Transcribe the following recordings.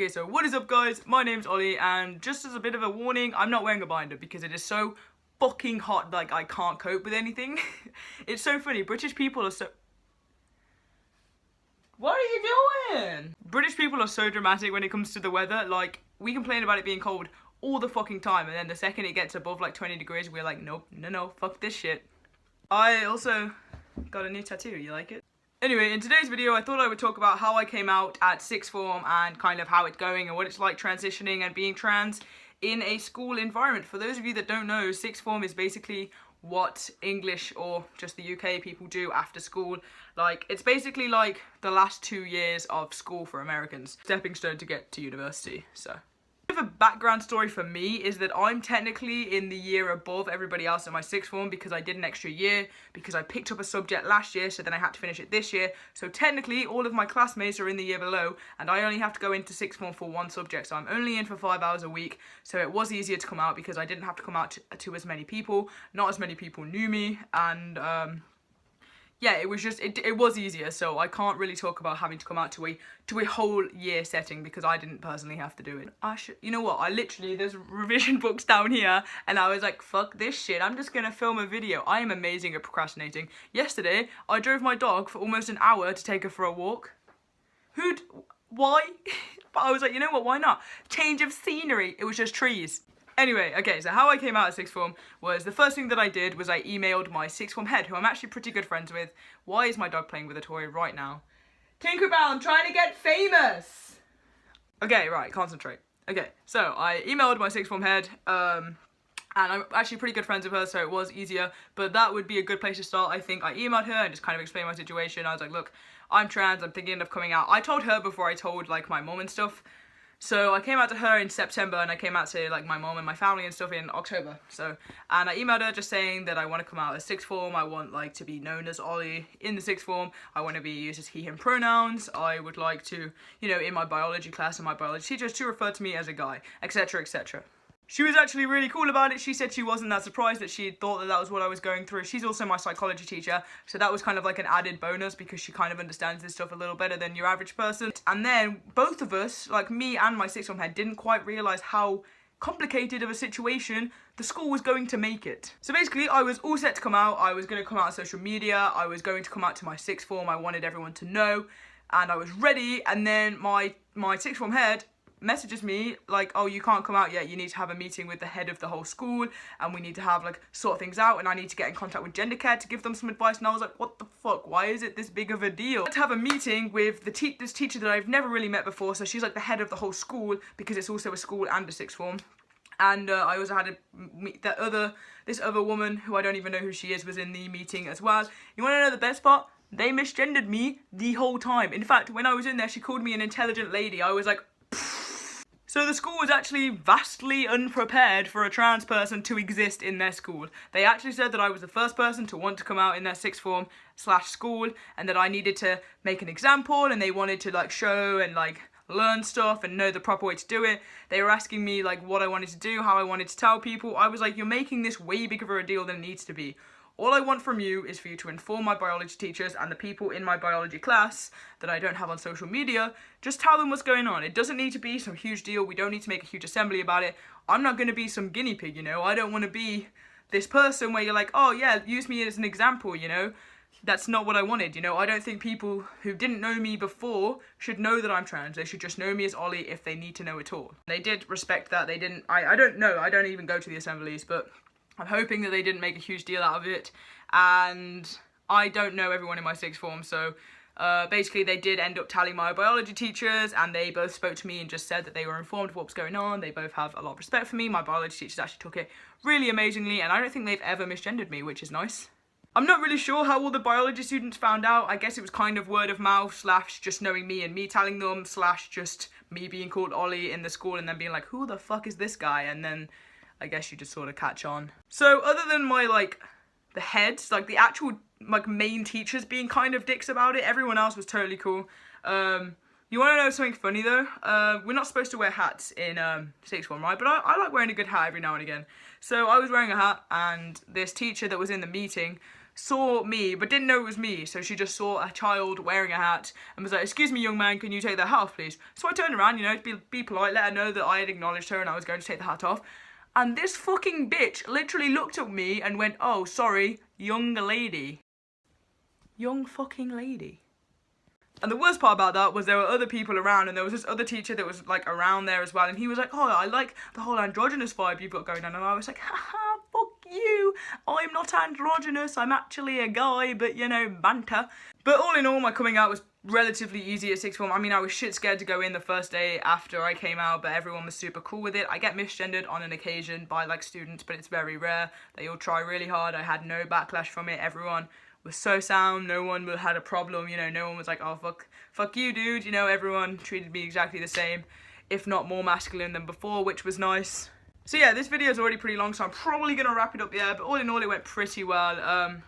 Okay, so what is up guys, my name's Ollie, and just as a bit of a warning, I'm not wearing a binder because it is so fucking hot, like I can't cope with anything. It's so funny, British people are so... What are you doing? British people are so dramatic when it comes to the weather. Like, we complain about it being cold all the fucking time, and then the second it gets above like 20 degrees, we're like, nope, no, fuck this shit. I also got a new tattoo, you like it? Anyway, in today's video, I thought I would talk about how I came out at sixth form and kind of how it's going and what it's like transitioning and being trans in a school environment. For those of you that don't know, sixth form is basically what English or just the UK people do after school. Like, it's basically like the last 2 years of school for Americans. Stepping stone to get to university, so. A bit of a background story for me is that I'm technically in the year above everybody else in my sixth form because I did an extra year, because I picked up a subject last year, so then I had to finish it this year. So technically all of my classmates are in the year below, and I only have to go into sixth form for one subject, so I'm only in for 5 hours a week. So it was easier to come out because I didn't have to come out to as many people. Not as many people knew me, and yeah, it was just, it was easier, so I can't really talk about having to come out to a whole year setting because I didn't personally have to do it. You know what, there's revision books down here, and I was like, fuck this shit, I'm just gonna film a video. I am amazing at procrastinating. Yesterday, I drove my dog for almost an hour to take her for a walk. Why? But I was like, you know what, why not? Change of scenery, it was just trees. Anyway, okay, so how I came out at sixth form was the first thing that I did was I emailed my sixth form head, who I'm actually pretty good friends with. Why is my dog playing with a toy right now? Tinkerbell, I'm trying to get famous! Okay, right, concentrate. Okay, so I emailed my sixth form head, and I'm actually pretty good friends with her, so it was easier, but that would be a good place to start. I think I emailed her and just kind of explained my situation. I was like, look, I'm trans, I'm thinking of coming out. I told her before I told, like, my mom and stuff. So I came out to her in September, and I came out to like my mom and my family and stuff in October. So, and I emailed her just saying that I want to come out as sixth form. I want like to be known as Ollie in the sixth form. I want to be used as he, him pronouns. I would like to, you know, in my biology class and my biology teachers to refer to me as a guy, etc, etc. She was actually really cool about it. She said she wasn't that surprised, that she thought that that was what I was going through. She's also my psychology teacher, so that was kind of like an added bonus because she kind of understands this stuff a little better than your average person. And then both of us, like me and my sixth form head, didn't quite realise how complicated of a situation the school was going to make it. So basically, I was all set to come out. I was going to come out on social media. I was going to come out to my sixth form. I wanted everyone to know, and I was ready. And then my sixth form head messages me like, oh, you can't come out yet, you need to have a meeting with the head of the whole school, and we need to have like sort things out, and I need to get in contact with gender care to give them some advice. And I was like, what the fuck, why is it this big of a deal? I had to have a meeting with this teacher that I've never really met before, so she's like the head of the whole school because it's also a school and a sixth form. And I also had to meet this other woman who I don't even know who she is, was in the meeting as well. You want to know the best part? They misgendered me the whole time. In fact, when I was in there, she called me an intelligent lady. I was like, so the school was actually vastly unprepared for a trans person to exist in their school. They actually said that I was the first person to want to come out in their sixth form / school, and that I needed to make an example, and they wanted to like show and like learn stuff and know the proper way to do it. They were asking me like what I wanted to do, how I wanted to tell people. I was like, you're making this way bigger of a deal than it needs to be. All I want from you is for you to inform my biology teachers and the people in my biology class that I don't have on social media. Just tell them what's going on. It doesn't need to be some huge deal. We don't need to make a huge assembly about it. I'm not going to be some guinea pig, you know. I don't want to be this person where you're like, oh yeah, use me as an example, you know. That's not what I wanted, you know. I don't think people who didn't know me before should know that I'm trans. They should just know me as Ollie if they need to know at all. They did respect that. They didn't, I don't know. I don't even go to the assemblies, but I'm hoping that they didn't make a huge deal out of it. And I don't know everyone in my sixth form, so basically they did end up telling my biology teachers, and they both spoke to me and just said that they were informed of what was going on. They both have a lot of respect for me. My biology teachers actually took it really amazingly, and I don't think they've ever misgendered me, which is nice. I'm not really sure how all the biology students found out. I guess it was kind of word of mouth / just knowing me and me telling them / just me being called Ollie in the school and then being like, who the fuck is this guy? And then I guess you just sort of catch on. So other than my like the heads, like the actual like main teachers being kind of dicks about it, everyone else was totally cool. You want to know something funny though? We're not supposed to wear hats in sixth form, right? But I like wearing a good hat every now and again. So I was wearing a hat, and this teacher that was in the meeting saw me but didn't know it was me, so she just saw a child wearing a hat and was like, excuse me young man, can you take that hat off please? So I turned around, you know, to be polite, let her know that I had acknowledged her and I was going to take the hat off, and this fucking bitch literally looked at me and went, oh sorry, young lady. Young fucking lady. And the worst part about that was there were other people around, and there was this other teacher that was like around there as well, and he was like, oh, I like the whole androgynous vibe you've got going on, and I was like, haha, fuck you, I'm not androgynous, I'm actually a guy, but you know, banter. But all in all, my coming out was relatively easy at sixth form. I mean, I was shit scared to go in the first day after I came out, but everyone was super cool with it. I get misgendered on an occasion by like students, but it's very rare. They all try really hard. I had no backlash from it. Everyone was so sound, no one had a problem, you know, no one was like, oh fuck you dude, you know, everyone treated me exactly the same, if not more masculine than before, which was nice. So yeah, this video is already pretty long, so I'm probably gonna wrap it up there, but all in all it went pretty well,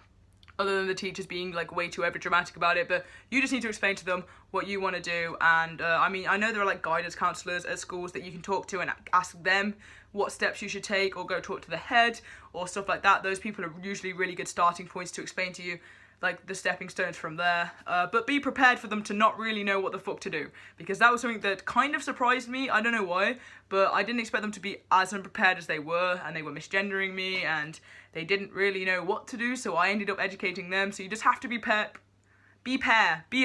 other than the teachers being like way too over dramatic about it. But you just need to explain to them what you want to do, and I mean, I know there are like guidance counsellors at schools that you can talk to and ask them what steps you should take, or go talk to the head or stuff like that. Those people are usually really good starting points to explain to you like the stepping stones from there, but be prepared for them to not really know what the fuck to do, because that was something that kind of surprised me. I don't know why, but I didn't expect them to be as unprepared as they were, and they were misgendering me and they didn't really know what to do, so I ended up educating them. So you just have to be a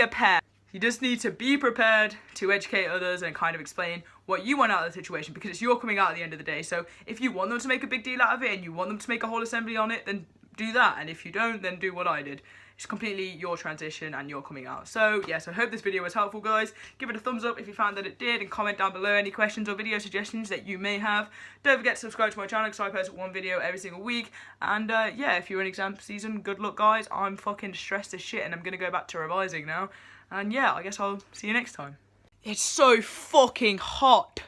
pair. You just need to be prepared to educate others and kind of explain what you want out of the situation, because it's your coming out at the end of the day. So if you want them to make a big deal out of it and you want them to make a whole assembly on it, then do that, and if you don't, then do what I did. It's completely your transition and your coming out. So yes, I hope this video was helpful, guys. Give it a thumbs up if you found that it did, and comment down below any questions or video suggestions that you may have. Don't forget to subscribe to my channel, because I post one video every single week. And yeah, if you're in exam season, good luck, guys. I'm fucking stressed as shit, and I'm gonna go back to revising now. And yeah, I guess I'll see you next time. It's so fucking hot.